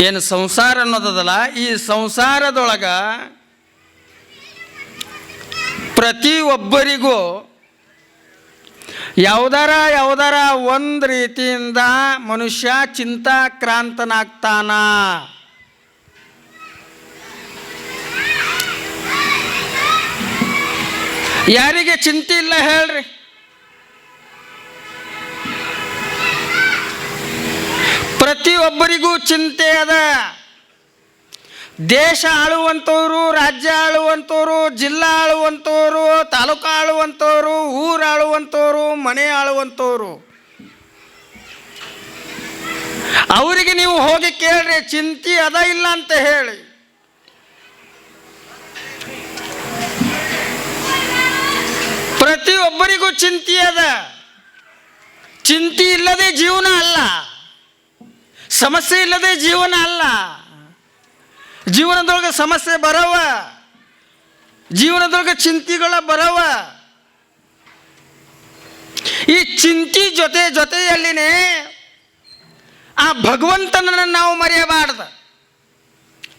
ಏನು ಸಂಸಾರ ಅನ್ನೋದಲ್ಲ, ಈ ಸಂಸಾರದೊಳಗ ಪ್ರತಿಯೊಬ್ಬರಿಗೂ ಯಾವುದರ ಒಂದು ರೀತಿಯಿಂದ ಮನುಷ್ಯ ಚಿಂತಾಕ್ರಾಂತನಾಗ್ತಾನ. ಯಾರಿಗೆ ಚಿಂತೆ ಇಲ್ಲ ಹೇಳ್ರಿ? ಪ್ರತಿಯೊಬ್ಬರಿಗೂ ಚಿಂತೆ ಅದ. ದೇಶ ಆಳುವಂಥವ್ರು, ರಾಜ್ಯ ಆಳುವಂಥವ್ರು, ಜಿಲ್ಲಾ ಆಳುವಂಥವ್ರು, ತಾಲೂಕು ಆಳುವಂಥವ್ರು, ಊರು ಆಳುವಂಥವ್ರು, ಮನೆ ಆಳುವಂಥವ್ರು, ಅವರಿಗೆ ನೀವು ಹೋಗಿ ಕೇಳ್ರಿ ಚಿಂತೆ ಅದ ಇಲ್ಲ ಅಂತ ಹೇಳಿ. ಪ್ರತಿಯೊಬ್ಬರಿಗೂ ಚಿಂತೆ ಅದ. ಚಿಂತೆ ಇಲ್ಲದೆ ಜೀವನ ಅಲ್ಲ, ಸಮಸ್ಯೆ ಇಲ್ಲದೆ ಜೀವನ ಅಲ್ಲ. ಜೀವನದೊಳಗೆ ಸಮಸ್ಯೆ ಬರವ, ಜೀವನದೊಳಗೆ ಚಿಂತೆಗಳ ಬರವ. ಈ ಚಿಂತೆ ಜೊತೆಯಲ್ಲಿನೇ ಆ ಭಗವಂತನನ್ನು ನಾವು ಮರೆಯಬಾರ್ದು.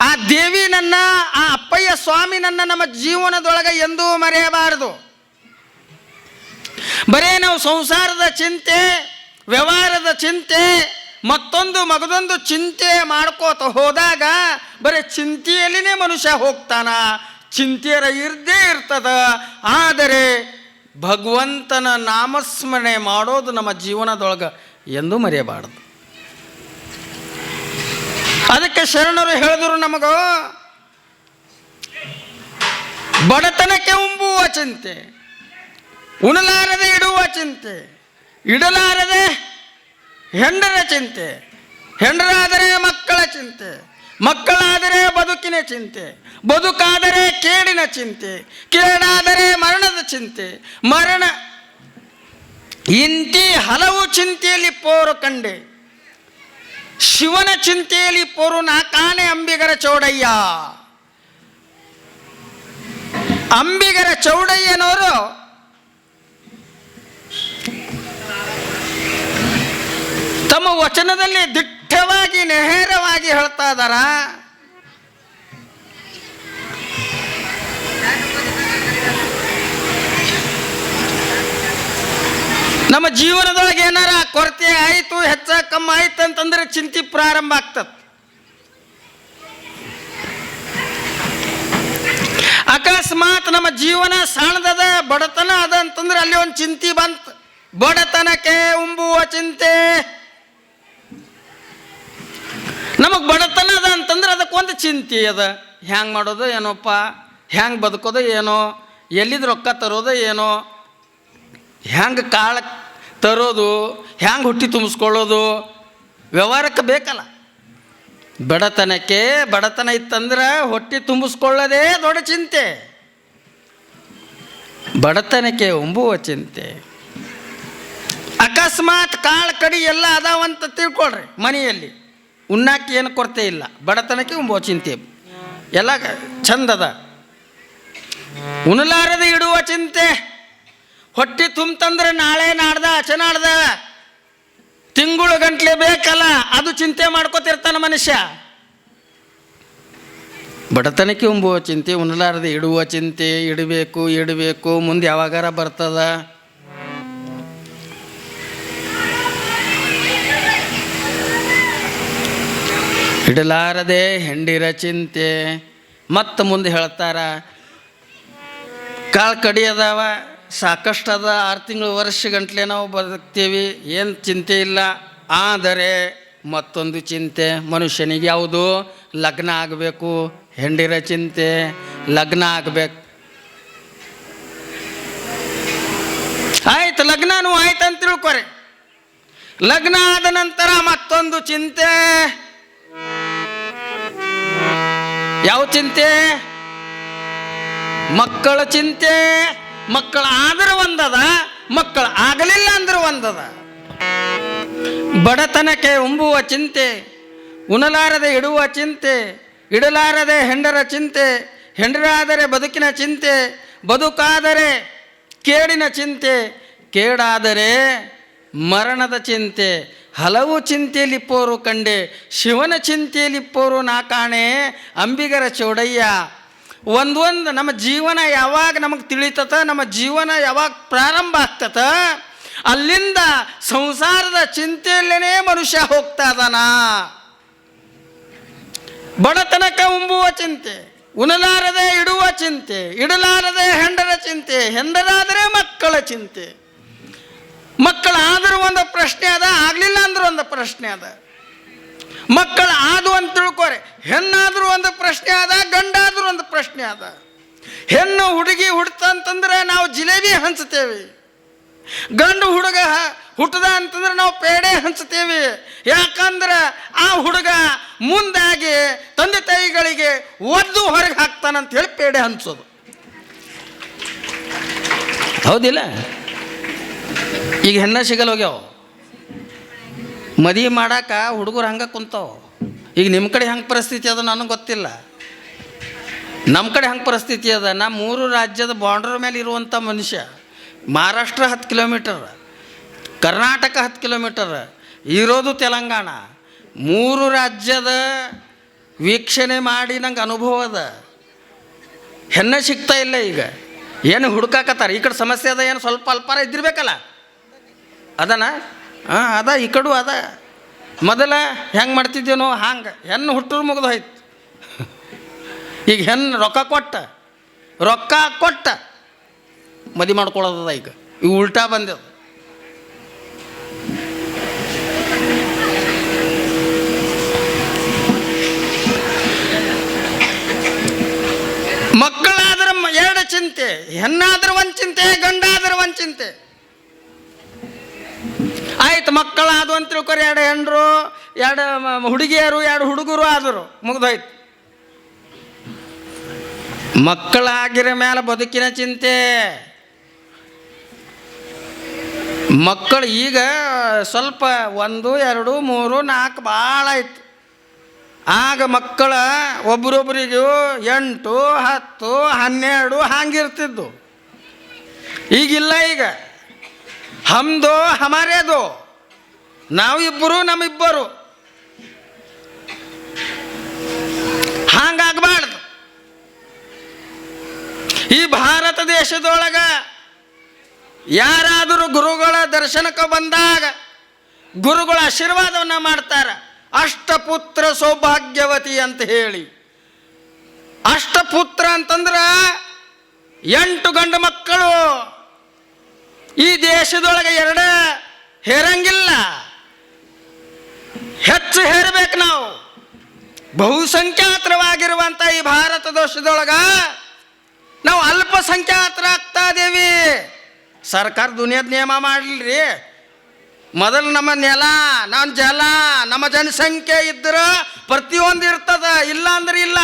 ಆ ದೇವಿನನ್ನ, ಆ ಅಪ್ಪಯ್ಯ ಸ್ವಾಮಿನನ್ನ ನಮ್ಮ ಜೀವನದೊಳಗೆ ಎಂದೂ ಮರೆಯಬಾರದು. ಬರೇ ನಾವು ಸಂಸಾರದ ಚಿಂತೆ, ವ್ಯವಹಾರದ ಚಿಂತೆ, ಮತ್ತೊಂದು ಮಗದೊಂದು ಚಿಂತೆ ಮಾಡ್ಕೋತ ಹೋದಾಗ ಬರೀ ಚಿಂತೆಯಲ್ಲಿನೇ ಮನುಷ್ಯ ಹೋಗ್ತಾನ. ಚಿಂತೆಯರ ಇರ್ದೇ ಇರ್ತದ. ಆದರೆ ಭಗವಂತನ ನಾಮಸ್ಮರಣೆ ಮಾಡೋದು ನಮ್ಮ ಜೀವನದೊಳಗೆ ಎಂದೂ ಮರೆಯಬಾರದು. ಅದಕ್ಕೆ ಶರಣರು ಹೇಳಿದ್ರು ನಮಗೂ, ಬಡತನಕ್ಕೆ ಉಂಬುವ ಚಿಂತೆ, ಉಣಲಾರದೆ ಇಡುವ ಚಿಂತೆ, ಇಡಲಾರದೆ ಹೆಂಡರ ಚಿಂತೆ, ಹೆಂಡರಾದರೆ ಮಕ್ಕಳ ಚಿಂತೆ, ಮಕ್ಕಳಾದರೆ ಬದುಕಿನ ಚಿಂತೆ, ಬದುಕಾದರೆ ಕೇಡಿನ ಚಿಂತೆ, ಕೇಡಾದರೆ ಮರಣದ ಚಿಂತೆ, ಮರಣ ಇಂತಿ ಹಲವು ಚಿಂತೆಯಲ್ಲಿ ಪೋರು ಕಂಡೆ, ಶಿವನ ಚಿಂತೆಯಲ್ಲಿ ಪೋರು ನಾಕಾನೆ ಅಂಬಿಗರ ಚೌಡಯ್ಯ. ಅಂಬಿಗರ ಚೌಡಯ್ಯನವರು ತಮ್ಮ ವಚನದಲ್ಲಿ ದಿಟ್ಟವಾಗಿ ನೇರವಾಗಿ ಹೇಳ್ತಾ ಇದ್ದಾರ. ನಮ್ಮ ಜೀವನದೊಳಗೆ ಏನಾರ ಕೊರತೆ ಆಯಿತು, ಹೆಚ್ಚ ಕಮ್ಮಿ ಆಯ್ತು ಅಂತಂದ್ರೆ ಚಿಂತೆ ಪ್ರಾರಂಭ ಆಗ್ತದೆ. ಅಕಸ್ಮಾತ್ ನಮ್ಮ ಜೀವನ ಸಣ್ಣದದ, ಬಡತನ ಅದ ಅಂತಂದ್ರೆ ಅಲ್ಲಿ ಒಂದು ಚಿಂತೆ ಬಂತು. ಬಡತನಕ್ಕೆ ಉಂಬುವ ಚಿಂತೆ. ನಮಗೆ ಬಡತನ ಅದ ಅಂತಂದ್ರೆ ಅದಕ್ಕೊಂದು ಚಿಂತೆ ಅದ. ಹ್ಯಾಂಗೆ ಮಾಡೋದು ಏನೋಪ್ಪ, ಹ್ಯಾಂಗೆ ಬದುಕೋದು ಏನೋ, ಎಲ್ಲಿದ್ದು ರೊಕ್ಕ ತರೋದು ಏನೋ, ಹ್ಯಾಂಗೆ ಕಾಳ ತರೋದು, ಹ್ಯಾಂಗೆ ಹುಟ್ಟಿ ತುಂಬಿಸ್ಕೊಳ್ಳೋದು, ವ್ಯವಹಾರಕ್ಕೆ ಬೇಕಲ್ಲ. ಬಡತನ ಇತ್ತಂದ್ರೆ ಹೊಟ್ಟೆ ತುಂಬಿಸ್ಕೊಳ್ಳೋದೇ ದೊಡ್ಡ ಚಿಂತೆ. ಬಡತನಕ್ಕೆ ಉಂಬುವ ಚಿಂತೆ. ಅಕಸ್ಮಾತ್ ಕಾಳು ಕಡಿ ಎಲ್ಲ ಅದಾವಂತ ತಿಳ್ಕೊಳ್ರಿ, ಮನೆಯಲ್ಲಿ ಉಣ್ಣಾಕಿ ಏನು ಕೊರತೆ ಇಲ್ಲ, ಬಡತನಕ್ಕೆ ಉಂಬುವ ಚಿಂತೆ ಎಲ್ಲ ಚಂದದ. ಉಣಲಾರದೆ ಇಡುವ ಚಿಂತೆ. ಹೊಟ್ಟೆ ತುಂಬಂದ್ರೆ ನಾಳೆ ನಾಡ್ದ ಅಚನಾಡ್ದ ತಿಂಗಳು ಗಂಟ್ಲೆ ಬೇಕಲ್ಲ, ಅದು ಚಿಂತೆ ಮಾಡ್ಕೋತಿರ್ತಾನ ಮನುಷ್ಯ. ಬಡತನಕ್ಕೆ ಉಂಬುವ ಚಿಂತೆ, ಉಣಲಾರದೆ ಇಡುವ ಚಿಂತೆ. ಇಡಬೇಕು ಮುಂದೆ ಯಾವಾಗಾರ ಬರ್ತದ. ಇಡಲಾರದೆ ಹೆಂಡಿರ ಚಿಂತೆ. ಮತ್ತು ಮುಂದೆ ಹೇಳ್ತಾರ, ಕಾಳು ಕಡಿ ಅದಾವ, ಸಾಕಷ್ಟು ಅದ, 6 ತಿಂಗಳು ವರ್ಷ ಗಂಟ್ಲೆ ನಾವು ಬದುಕ್ತೀವಿ, ಏನು ಚಿಂತೆ ಇಲ್ಲ. ಆದರೆ ಮತ್ತೊಂದು ಚಿಂತೆ ಮನುಷ್ಯನಿಗೆ ಯಾವುದು? ಲಗ್ನ ಆಗಬೇಕು. ಹೆಂಡಿರ ಚಿಂತೆ, ಲಗ್ನ ಆಗಬೇಕು. ಆಯ್ತು, ಲಗ್ನನೂ ಆಯ್ತು ಅಂತ ತಿಳ್ಕೊರಿ. ಲಗ್ನ ಆದ ನಂತರ ಮತ್ತೊಂದು ಚಿಂತೆ. ಯಾವ ಚಿಂತೆ? ಮಕ್ಕಳ ಚಿಂತೆ. ಮಕ್ಕಳ ಆದ್ರೆ ಒಂದದ, ಮಕ್ಕಳು ಆಗಲಿಲ್ಲ ಅಂದ್ರೆ ಒಂದದ. ಬಡತನಕ್ಕೆ ಉಂಬುವ ಚಿಂತೆ, ಉಣಲಾರದೆ ಇಡುವ ಚಿಂತೆ, ಇಡಲಾರದೆ ಹೆಂಡರ ಚಿಂತೆ, ಹೆಂಡರಾದರೆ ಬದುಕಿನ ಚಿಂತೆ, ಬದುಕಾದರೆ ಕೇಡಿನ ಚಿಂತೆ, ಕೇಡಾದರೆ ಮರಣದ ಚಿಂತೆ. ಹಲವು ಚಿಂತೆಯಲ್ಲಿಪ್ಪೋರು ಕಂಡೆ, ಶಿವನ ಚಿಂತೆಯಲ್ಲಿಪ್ಪೋರು ನಾ ಕಾಣೆ ಅಂಬಿಗರ ಚೌಡಯ್ಯ. ಒಂದೊಂದು ನಮ್ಮ ಜೀವನ ಯಾವಾಗ ನಮಗೆ ತಿಳಿತತ, ನಮ್ಮ ಜೀವನ ಯಾವಾಗ ಪ್ರಾರಂಭ ಆಗ್ತತ, ಅಲ್ಲಿಂದ ಸಂಸಾರದ ಚಿಂತೆಯಲ್ಲೇ ಮನುಷ್ಯ ಹೋಗ್ತಾ ಇದ್ದಾನ. ಬಡತನಕ ಉಂಬುವ ಚಿಂತೆ, ಉಣಲಾರದೆ ಇಡುವ ಚಿಂತೆ, ಇಡಲಾರದೆ ಹೆಂಡರ ಚಿಂತೆ, ಹೆಂಡರಾದರೆ ಮಕ್ಕಳ ಚಿಂತೆ. ಮಕ್ಕಳಾದರೂ ಒಂದು ಪ್ರಶ್ನೆ ಅದ, ಆಗಲಿಲ್ಲ ಅಂದ್ರೂ ಒಂದು ಪ್ರಶ್ನೆ ಅದ. ಮಕ್ಕಳು ಆದು ಅಂತ ತಿಳ್ಕೊರೆ, ಹೆಣ್ಣಾದರೂ ಒಂದು ಪ್ರಶ್ನೆ ಅದ, ಗಂಡಾದರೂ ಒಂದು ಪ್ರಶ್ನೆ ಅದ. ಹೆಣ್ಣು ಹುಡುಗಿ ಹುಡ್ತಂತಂದ್ರೆ ನಾವು ಜಿಲೇಬಿ ಹಂಚ್ತೇವೆ, ಗಂಡು ಹುಡುಗ ಹುಟ್ಟದ ಅಂತಂದ್ರೆ ನಾವು ಪೇಡೆ ಹಂಚ್ತೇವೆ. ಯಾಕಂದ್ರೆ ಆ ಹುಡುಗ ಮುಂದಾಗಿ ತಂದೆ ತಾಯಿಗಳಿಗೆ ಒದ್ದು ಹೊರಗೆ ಹಾಕ್ತಾನಂತ ಹೇಳಿ ಪೇಡೆ ಹಂಚೋದು, ಹೌದಿಲ್ಲ? ಈಗ ಹೆಣ್ಣ ಸಿಗಲ್ ಹೋಗ್ಯಾವ, ಮದುವೆ ಮಾಡಾಕ ಹುಡುಗರು ಹಂಗೆ ಕುಂತಾವ. ಈಗ ನಿಮ್ಮ ಕಡೆ ಹೆಂಗೆ ಪರಿಸ್ಥಿತಿ ಅದ ನನಗೆ ಗೊತ್ತಿಲ್ಲ, ನಮ್ಮ ಕಡೆ ಹೆಂಗೆ ಪರಿಸ್ಥಿತಿ ಅದ. ನಾ 3 ರಾಜ್ಯದ ಬಾರ್ಡರ್ ಮೇಲೆ ಇರುವಂಥ ಮನುಷ್ಯ. ಮಹಾರಾಷ್ಟ್ರ 10 ಕಿಲೋಮೀಟರ್, ಕರ್ನಾಟಕ 10 ಕಿಲೋಮೀಟರ್, ಇರೋದು ತೆಲಂಗಾಣ. 3 ರಾಜ್ಯದ ವೀಕ್ಷಣೆ ಮಾಡಿ ನಂಗೆ ಅನುಭವ ಅದ. ಹೆಣ್ಣೆ ಸಿಗ್ತಾ ಇಲ್ಲ. ಈಗ ಏನು ಹುಡುಕಾಕತ್ತಾರೆ, ಈ ಕಡೆ ಸಮಸ್ಯೆ ಅದ, ಏನು ಸ್ವಲ್ಪ ಅಲ್ಪಾರ ಇದ್ದಿರ್ಬೇಕಲ್ಲ, ಅದನ ಅದ ಈ ಕಡು ಅದ. ಮೊದಲ ಹೆಂಗೆ ಮಾಡ್ತಿದ್ದೇನೋ ಹಂಗೆ ಹೆಣ್ಣು ಹುಟ್ಟರು ಮುಗಿದು ಹೋಯ್ತು. ಈಗ ಹೆಣ್ಣು ರೊಕ್ಕ ಕೊಟ್ಟ ಮದುವೆ ಮಾಡ್ಕೊಳ್ಳೋದದ. ಈಗ ಇವು ಉಲ್ಟಾ ಬಂದದ. ಮಕ್ಕಳಾದ್ರೆ 2 ಚಿಂತೆ, ಹೆಣ್ಣಾದ್ರೆ 1 ಚಿಂತೆ, ಗಂಡಾದ್ರೆ 1 ಚಿಂತೆ. ಆಯ್ತು, ಮಕ್ಕಳಾದು ಅಂತ ತಿಳ್ಕೊರಿ, 2 ಹೆಣ್ಣರು, 2 ಹುಡುಗಿಯರು, 2 ಹುಡುಗರು ಆದರು, ಮುಗ್ದೋಯ್ತು. ಮಕ್ಕಳಾಗಿರೋ ಮೇಲೆ ಬದುಕಿನ ಚಿಂತೆ. ಮಕ್ಕಳು ಈಗ ಸ್ವಲ್ಪ 1, 2, 3, 4 ಭಾಳ ಆಯ್ತು. ಆಗ ಮಕ್ಕಳ ಒಬ್ರೊಬ್ರಿಗೂ 8, 10, 12 ಹಂಗಿರ್ತಿದ್ದು. ಈಗಿಲ್ಲ. ಈಗ ಹಮ್ದೋ ಹಮಾರೇದೋ, ನಾವಿಬ್ಬರು ನಮ್ಮಿಬ್ಬರು, ಹಾಗಾಗಬಾರ್ದು. ಈ ಭಾರತ ದೇಶದೊಳಗ ಯಾರಾದರೂ ಗುರುಗಳ ದರ್ಶನಕ್ಕೆ ಬಂದಾಗ ಗುರುಗಳ ಆಶೀರ್ವಾದವನ್ನು ಮಾಡ್ತಾರೆ. ಅಷ್ಟಪುತ್ರ ಸೌಭಾಗ್ಯವತಿ ಅಂತ ಹೇಳಿ. ಅಷ್ಟಪುತ್ರ ಅಂತಂದ್ರೆ 8 ಗಂಡು ಮಕ್ಕಳು. ಈ ದೇಶದೊಳಗೆ 2 ಹೇರಂಗಿಲ್ಲ, ಹೆಚ್ಚು ಹೇರಬೇಕು ನಾವು. ಬಹುಸಂಖ್ಯಾತರವಾಗಿರುವಂಥ ಈ ಭಾರತ ದೇಶದೊಳಗ ನಾವು ಅಲ್ಪಸಂಖ್ಯಾತರಾಗ್ತಾ ಇದ್ದೇವೆ. ಸರ್ಕಾರ ದುನಿಯಾದ ನಿಯಮ ಮಾಡಲಿರಿ. ಮೊದಲು ನಮ್ಮ ನೆಲ, ನಮ್ಮ ಜಲ, ನಮ್ಮ ಜನಸಂಖ್ಯೆ ಇದ್ರೆ ಪ್ರತಿಯೊಂದು ಇರ್ತದ, ಇಲ್ಲ ಅಂದ್ರೆ ಇಲ್ಲ.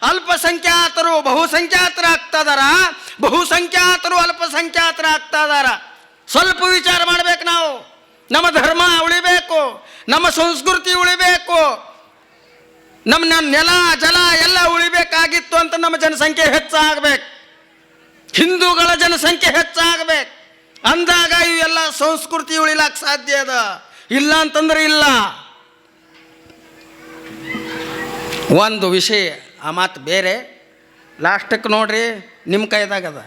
ಅಲ್ಪಸಂಖ್ಯಾತರು ಬಹುಸಂಖ್ಯಾತರಾಗ್ತದಾರ, ಬಹುಸಂಖ್ಯಾತರು ಅಲ್ಪಸಂಖ್ಯಾತರಾಗ್ತದಾರ. ಸ್ವಲ್ಪ ವಿಚಾರ ಮಾಡ್ಬೇಕು ನಾವು. ನಮ್ಮ ಧರ್ಮ ಉಳಿಬೇಕು, ನಮ್ಮ ಸಂಸ್ಕೃತಿ ಉಳಿಬೇಕು, ನಮ್ಮ ನೆಲ ಜಲ ಎಲ್ಲ ಉಳಿಬೇಕಾಗಿತ್ತು ಅಂತ ನಮ್ಮ ಜನಸಂಖ್ಯೆ ಹೆಚ್ಚಾಗಬೇಕು, ಹಿಂದೂಗಳ ಜನಸಂಖ್ಯೆ ಹೆಚ್ಚಾಗಬೇಕು. ಅಂದಾಗ ಇವೆಲ್ಲ ಸಂಸ್ಕೃತಿ ಉಳಿಲಾಕ ಸಾಧ್ಯ ಅದ. ಇಲ್ಲ ಅಂತಂದ್ರೆ ಇಲ್ಲ. ಒಂದು ವಿಷಯ, ಆ ಮಾತು ಬೇರೆ. ಲಾಸ್ಟಕ್ಕೆ ನೋಡ್ರಿ, ನಿಮ್ಮ ಕೈದಾಗದ.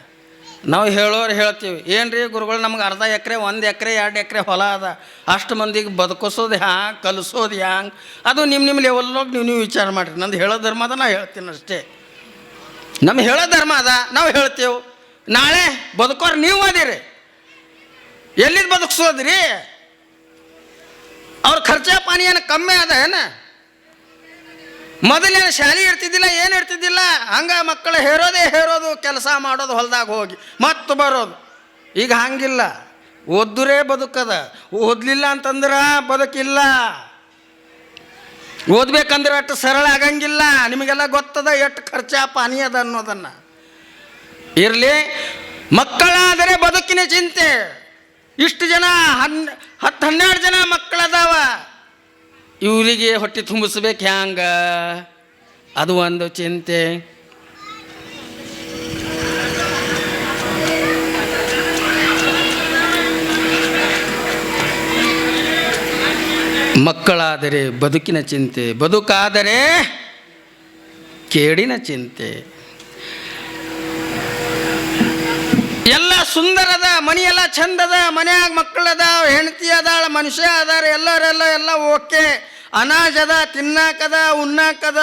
ನಾವು ಹೇಳೋರು ಹೇಳ್ತೀವಿ, ಏನ್ರಿ ಗುರುಗಳು ನಮ್ಗೆ ಅರ್ಧ ಎಕರೆ, 1 ಎಕರೆ, 2 ಎಕರೆ ಹೊಲ ಅದ, ಅಷ್ಟು ಮಂದಿಗೆ ಬದುಕಿಸೋದು ಹ್ಯಾಂಗೆ, ಕಲಿಸೋದು ಹ್ಯಾಂಗೆ, ಅದು ನಿಮ್ಮ ಲೆವೆಲ್ಲೋಗಿ ನೀವು ವಿಚಾರ ಮಾಡಿರಿ. ನಂದು ಹೇಳೋ ಧರ್ಮ ಅದ, ನಾ ಹೇಳ್ತೀನಿ ಅಷ್ಟೇ. ನಮ್ಮ ಹೇಳೋ ಧರ್ಮ ಅದ, ನಾವು ಹೇಳ್ತೇವೆ. ನಾಳೆ ಬದುಕೋರು ನೀವು ಅದಿರಿ, ಎಲ್ಲಿದ್ದು ಬದುಕಿಸೋದ್ರಿ? ಅವ್ರ ಖರ್ಚ ಪಾನಿ ಏನು ಕಮ್ಮಿ ಅದ ಏನು? ಮೊದಲೇನು ಶಾಲೆ ಇರ್ತಿದ್ದಿಲ್ಲ, ಏನು ಇರ್ತಿದ್ದಿಲ್ಲ. ಹಂಗೆ ಮಕ್ಕಳು ಹೇರೋದು, ಕೆಲಸ ಮಾಡೋದು, ಹೊಲದಾಗ ಹೋಗಿ ಮತ್ತು ಬರೋದು. ಈಗ ಹಂಗಿಲ್ಲ. ಓದ್ದರೇ ಬದುಕದ, ಓದಲಿಲ್ಲ ಅಂತಂದ್ರೆ ಬದುಕಿಲ್ಲ. ಓದ್ಬೇಕಂದ್ರೆ ಅಷ್ಟು ಸರಳ ಆಗಂಗಿಲ್ಲ. ನಿಮಗೆಲ್ಲ ಗೊತ್ತದ ಎಷ್ಟು ಖರ್ಚ ಪಾನಿ ಅದ ಅನ್ನೋದನ್ನು. ಇರಲಿ, ಮಕ್ಕಳಾದರೆ ಬದುಕಿನ ಚಿಂತೆ. ಇಷ್ಟು ಜನ 10-12 ಜನ ಮಕ್ಕಳದಾವ, ಇವರಿಗೆ ಹೊಟ್ಟೆ ತುಂಬಿಸ್ಬೇಕು ಹ್ಯಾಂಗ, ಅದು ಒಂದು ಚಿಂತೆ. ಮಕ್ಕಳಾದರೆ ಬದುಕಿನ ಚಿಂತೆ, ಬದುಕಾದರೆ ಕೇಡಿನ ಚಿಂತೆ. ಎಲ್ಲ ಸುಂದರದ, ಮನೆಯೆಲ್ಲ ಚಂದದ, ಮನ್ಯಾಗ ಮಕ್ಕಳದ, ಹೆಂಡತಿ ಅದಾಳ, ಮನುಷ್ಯ ಅದಾರ, ಎಲ್ಲ ಓಕೆ. ಅನಾಜ್ ಅದ, ತಿನ್ನಾಕದ, ಉಣ್ಣಾಕದ,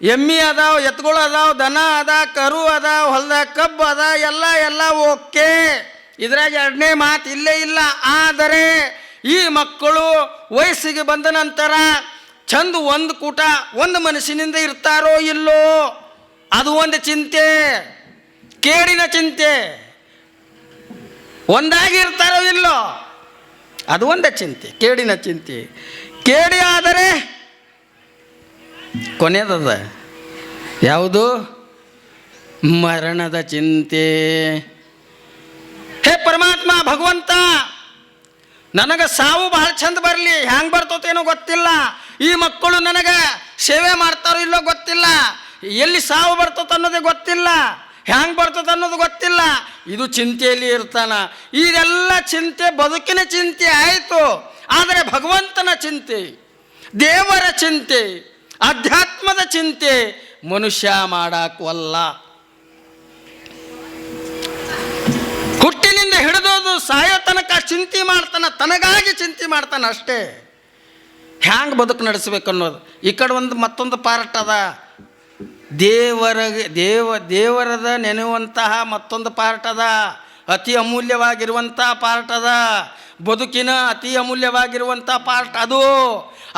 ಎಮ್ಮಿ ಅದಾವ, ಎತ್ಗಳು ಅದಾವ, ದನ ಅದ, ಕರು ಅದ, ಹೊಲದಾಗ ಕಬ್ಬು ಅದ, ಎಲ್ಲ ಓಕೆ. ಇದ್ರಾಗ ಎರಡನೇ ಮಾತು ಇಲ್ಲೇ ಇಲ್ಲ. ಆದರೆ ಈ ಮಕ್ಕಳು ವಯಸ್ಸಿಗೆ ಬಂದ ನಂತರ ಚಂದ ಒಂದು ಕೂಟ ಒಂದು ಮನಸ್ಸಿನಿಂದ ಇರ್ತಾರೋ ಇಲ್ಲೋ, ಅದು ಒಂದು ಚಿಂತೆ, ಕೇಡಿನ ಚಿಂತೆ. ಒಂದಾಗಿ ಇರ್ತಾರೋ ಇಲ್ಲೋ, ಅದು ಒಂದು ಚಿಂತೆ, ಕೇಡಿನ ಚಿಂತೆ. ಕೇಡಿ ಆದರೆ ಕೊನೆಯದದ ಯಾವುದು? ಮರಣದ ಚಿಂತೆ. ಹೇ ಪರಮಾತ್ಮ, ಭಗವಂತ, ನನಗೆ ಸಾವು ಬಹಳ ಚಂದ ಬರಲಿ. ಹ್ಯಾಂಗೆ ಬರ್ತೋತೇನೋ ಗೊತ್ತಿಲ್ಲ. ಈ ಮಕ್ಕಳು ನನಗೆ ಸೇವೆ ಮಾಡ್ತಾರೋ ಇಲ್ಲೋ ಗೊತ್ತಿಲ್ಲ. ಎಲ್ಲಿ ಸಾವು ಬರ್ತೋತ ಅನ್ನೋದೇ ಗೊತ್ತಿಲ್ಲ, ಹ್ಯಾಂಗೆ ಬರ್ತದ ಅನ್ನೋದು ಗೊತ್ತಿಲ್ಲ. ಇದು ಚಿಂತೆಯಲ್ಲಿ ಇರ್ತಾನ. ಇದೆಲ್ಲ ಚಿಂತೆ ಬದುಕಿನ ಚಿಂತೆ ಆಯಿತು. ಆದರೆ ಭಗವಂತನ ಚಿಂತೆ, ದೇವರ ಚಿಂತೆ, ಅಧ್ಯಾತ್ಮದ ಚಿಂತೆ ಮನುಷ್ಯ ಮಾಡಾಕವಲ್ಲ. ಹುಟ್ಟಿನಿಂದ ಹಿಡಿದೋದು ಸಾಯೋ ತನಕ ಚಿಂತೆ ಮಾಡ್ತಾನೆ, ತನಗಾಗಿ ಚಿಂತೆ ಮಾಡ್ತಾನೆ ಅಷ್ಟೇ. ಹ್ಯಾಂಗೆ ಬದುಕು ನಡೆಸ್ಬೇಕು ಅನ್ನೋದು. ಈ ಕಡೆ ಒಂದು ಮತ್ತೊಂದು ಪಾರ್ಟ್ ಅದ, ದೇವರದ ನೆನೆಯುವಂತಹ ಮತ್ತೊಂದು ಪಾರ್ಟ್ ಅದ, ಅತಿ ಅಮೂಲ್ಯವಾಗಿರುವಂಥ ಪಾರ್ಟ್ ಅದ. ಬದುಕಿನ ಅತಿ ಅಮೂಲ್ಯವಾಗಿರುವಂಥ ಪಾರ್ಟ್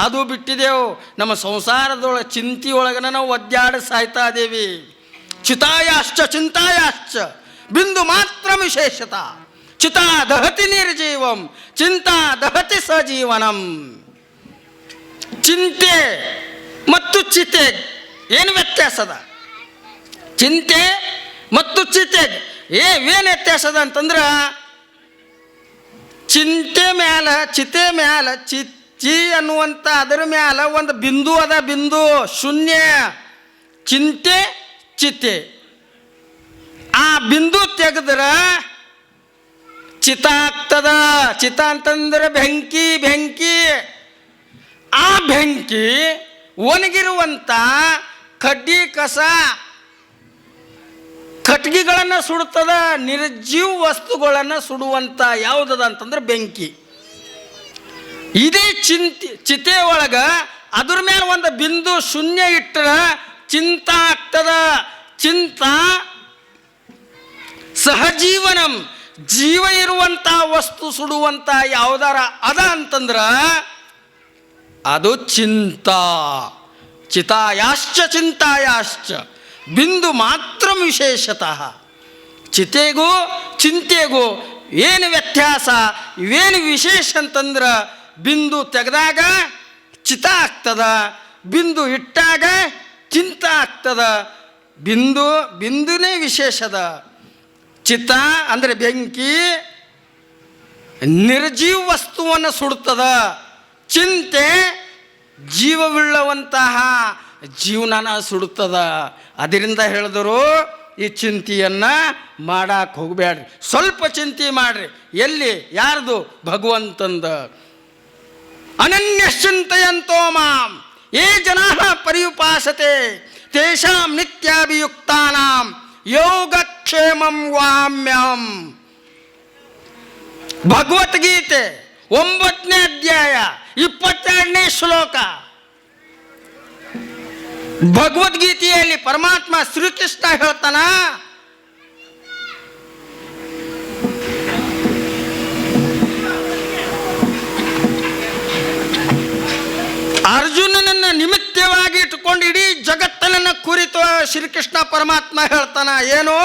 ಅದು ಬಿಟ್ಟಿದೆವು. ನಮ್ಮ ಸಂಸಾರದೊಳಗೆ ಚಿಂತೆಯೊಳಗನ ನಾವು ಒದ್ದಾಡಿ ಸಾಯ್ತಾ ಇದ್ದೇವೆ. ಚಿತಾಯಾಶ್ಚ ಚಿಂತಾಯಾಶ್ಚ ಬಿಂದು ಮಾತ್ರ ವಿಶೇಷತ. ಚಿತಾ ದಹತಿ ನಿರ್ಜೀವಂ, ಚಿಂತಾ ದಹತಿ ಸಜೀವನಂ. ಚಿಂತೆ ಮತ್ತು ಚಿತೆ ಏನು ವ್ಯತ್ಯಾಸದ? ಚಿಂತೆ ಮತ್ತು ಚಿತೆಗೆ ಏನು ವ್ಯತ್ಯಾಸದ ಅಂತಂದ್ರೆ, ಚಿಂತೆ ಮ್ಯಾಲ, ಚಿತೆ ಮ್ಯಾಲ, ಚಿ ಅನ್ನುವಂಥ ಅದರ ಮ್ಯಾಲ ಒಂದು ಬಿಂದು ಅದ, ಬಿಂದು ಶೂನ್ಯ. ಚಿಂತೆ ಚಿತೆ, ಆ ಬಿಂದು ತೆಗೆದ್ರೆ ಚಿತ ಆಗ್ತದ. ಚಿತ ಅಂತಂದ್ರೆ ಬೆಂಕಿ. ಆ ಬೆಂಕಿ ಒಣಗಿರುವಂಥ ಕಡ್ಡಿ ಕಸ ಕಟ್ಗಿಗಳನ್ನು ಸುಡುತ್ತದ. ನಿರ್ಜೀವ ವಸ್ತುಗಳನ್ನು ಸುಡುವಂಥ ಯಾವುದದ ಅಂತಂದ್ರೆ ಬೆಂಕಿ. ಇದೇ ಚಿತೆ ಒಳಗೆ ಅದ್ರ ಮೇಲೆ ಒಂದು ಬಿಂದು ಶೂನ್ಯ ಇಟ್ಟರೆ ಚಿಂತ ಆಗ್ತದ. ಚಿಂತ ಸಹಜೀವನಂ, ಜೀವ ಇರುವಂಥ ವಸ್ತು ಸುಡುವಂಥ ಯಾವುದಾರ ಅದ ಅಂತಂದ್ರೆ ಅದು ಚಿಂತ. ಚಿತಾಯಾಶ್ಚ ಚಿಂತಾಯಾಶ್ಚ ಬಿಂದು ಮಾತ್ರ ವಿಶೇಷತಃ. ಚಿತೆಗೂ ಚಿಂತೆಗೂ ಏನು ವ್ಯತ್ಯಾಸ, ಇವೇನು ವಿಶೇಷ ಅಂತಂದ್ರೆ, ಬಿಂದು ತೆಗೆದಾಗ ಚಿತ ಆಗ್ತದ, ಬಿಂದು ಇಟ್ಟಾಗ ಚಿಂತ ಆಗ್ತದ. ಬಿಂದುನೇ ವಿಶೇಷದ. ಚಿತ ಅಂದರೆ ಬೆಂಕಿ ನಿರ್ಜೀವ ವಸ್ತುವನ್ನು ಸುಡುತ್ತದ. ಚಿಂತೆ ಜೀವವುಳ್ಳವಂತಹ ಜೀವನನ ಸುಡುತ್ತದ. ಅದರಿಂದ ಹೇಳಿದರು, ಈ ಚಿಂತೆಯನ್ನು ಮಾಡಕ್ಕೆ ಹೋಗಬೇಡ್ರಿ, ಸ್ವಲ್ಪ ಚಿಂತೆ ಮಾಡ್ರಿ. ಎಲ್ಲಿ? ಯಾರ್ದು? ಭಗವಂತಂದ. ಅನನ್ಯಶ್ಚಿಂತೆಯಂತೋ ಮಾಂ ಯೇ ಜನಾಃ ಪರ್ಯುಪಾಸತೆ ತೇಷಾಂ ನಿತ್ಯಾಭಿಯುಕ್ತಾನಾಂ ಯೋಗಕ್ಷೇಮಂ ವಹಾಮ್ಯಹಂ. ಭಗವದ್ಗೀತೆ 9ನೇ ಅಧ್ಯಾಯ 22ನೇ ಶ್ಲೋಕ. ಭಗವದ್ಗೀತೆಯಲ್ಲಿ ಪರಮಾತ್ಮ ಶ್ರೀಕೃಷ್ಣ ಹೇಳ್ತಾನ, ಅರ್ಜುನನನ್ನು ನಿಮಿತ್ತವಾಗಿ ಇಟ್ಟುಕೊಂಡು ಇಡೀ ಜಗತ್ತನನ್ನು ಕುರಿತು ಶ್ರೀಕೃಷ್ಣ ಪರಮಾತ್ಮ ಹೇಳ್ತಾನ, ಏನು?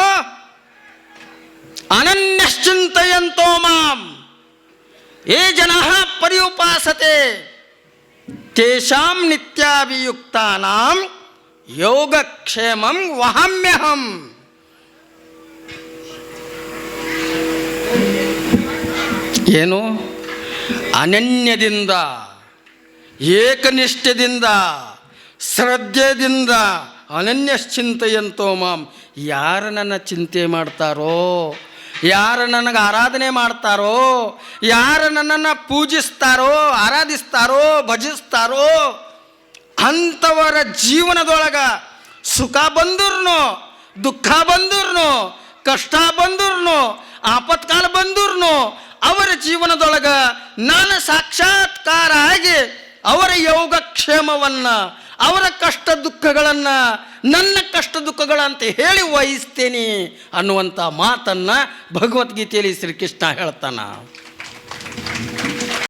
ಅನನ್ಯಶ್ಚಿಂತೆಯಂತೋ ಮಾಂ ಯೇ ಜನಾಃ ಪರ್ಯುಪಾಸತೆ ತೇಷಾಂ ನಿತ್ಯಾಭಿಯುಕ್ತಾನಾಂ ಯೋಗಕ್ಷೇಮಂ ವಹಾಮ್ಯಹಂ. ಏನು? ಅನನ್ಯದಿಂದ, ಏಕನಿಷ್ಠದಿಂದ, ಶ್ರದ್ಧೆಯಿಂದ ಅನನ್ಯಶ್ಚಿಂತೆಯಂತೋ ಮಾಂ, ಯಾರು ನನ್ನ ಚಿಂತೆ ಮಾಡ್ತಾರೋ, ಯಾರು ನನಗೆ ಆರಾಧನೆ ಮಾಡ್ತಾರೋ, ಯಾರು ನನ್ನನ್ನು ಪೂಜಿಸ್ತಾರೋ, ಆರಾಧಿಸ್ತಾರೋ, ಭಜಿಸ್ತಾರೋ ಅಂಥವರ ಜೀವನದೊಳಗೆ ಸುಖ ಬಂದ್ರೂ, ದುಃಖ ಬಂದ್ರೂ, ಕಷ್ಟ ಬಂದ್ರೂ, ಆಪತ್ಕಾಲ ಬಂದ್ರೂ ಅವರ ಜೀವನದೊಳಗೆ ನಾನು ಸಾಕ್ಷಾತ್ಕಾರ ಆಗಿ ಅವರ ಯೋಗಕ್ಷೇಮವನ್ನು, ಅವರ ಕಷ್ಟ ದುಃಖಗಳನ್ನು ನನ್ನ ಕಷ್ಟ ದುಃಖಗಳಂತ ಹೇಳಿ ವಹಿಸ್ತೇನೆ ಅನ್ನುವಂಥ ಮಾತನ್ನು ಭಗವದ್ಗೀತೆಯಲ್ಲಿ ಶ್ರೀಕೃಷ್ಣ ಹೇಳ್ತಾನ.